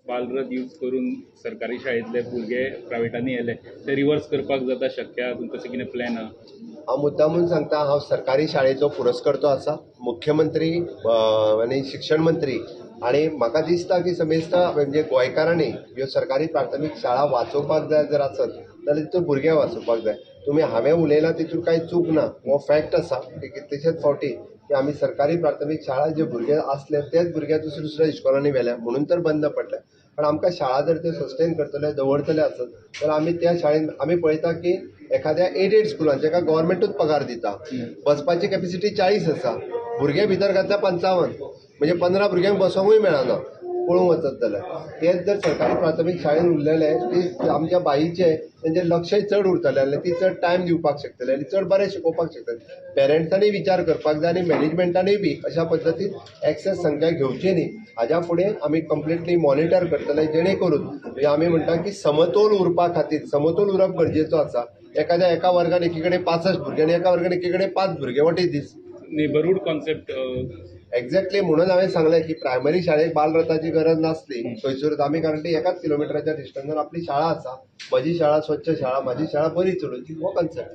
Bal Rath use करून सरकारी शाळेंतले भुरगे प्रायवेटांनी येले ते रिवर्स करपाक जाता शक्य आहा? तशें कितें प्लॅन आहा? हांव मुद्दामून सांगता, हांव सरकारी शाळेचो पुरस्कर्तो आसा, मुख्यमंत्री आनी शिक्षण मंत्री, आनी म्हाका दिसता की समेस्ता म्हणजे गोंयकारांनी ह्यो सरकारी प्राथमीक शाळा वाचोवपाक जाय जर आसत जाल्यार तितून भुरगे वाचोवपाक जाय. तुमी हांवें उलयलां तितून कांय चूक ना, हो फॅक्ट आसा. कितलेशेच फावटी की आमी सरकारी प्राथमीक शाळा जे भुरगे आसले तेच भुरगे दुसऱ्या दुसऱ्या इश्कोलांनी व्हेल्या म्हणून तर बंद पडले. पण आमकां शाळा जर ते सस्टेन करतले दवरतले आसत जाल्यार आमी त्या शाळेन आमी पळयता की एखाद्या एडेड स्कुलान जाका गव्हर्मेंटूच पगार दिता, बसपाची कॅपॅसिटी 40 आसा, भुरगे भितर घातल्या 55, म्हणजे 15 भुरग्यांक बसोंकूय मेळना पळोवंक वचत जाल्यार. तेच जर सरकारी प्राथमीक शाळेन उरलेले ती आमच्या बाईचे तेंचेर लक्षय चड उरतलें आनी ती चड टायम दिवपाक शकतले आनी चड बरें शिकोवपाक शकतले. पेरंट्सांनी विचार करपाक जाय आनी मॅनेजमेंटानूय बी अशा पद्दतीन एक्सेस संख्या घेवची न्ही. हाज्या फुडें आमी कंप्लिटली मॉनिटर करतले जेणे करून आमी म्हणटा की समतोल उरपा खातीर समतोल उरप गरजेचो आसा. एका वर्गान एकीकडे 65 भुरगे आनी एका वर्गान एकीकडे 5 भुरगे, what is this? Neighbourhood concept exactly म्हणून हांवें सांगलें की प्रायमरी शाळेक बालरथाची गरज नासली थंयसरूच आमी, कारण ती एकाच किलोमिटराच्या डिस्टन्सार आपली शाळा आसा. म्हजी शाळा स्वच्छ शाळा, म्हाजी शाळा बरी चलोवची, हो कन्सेप्ट.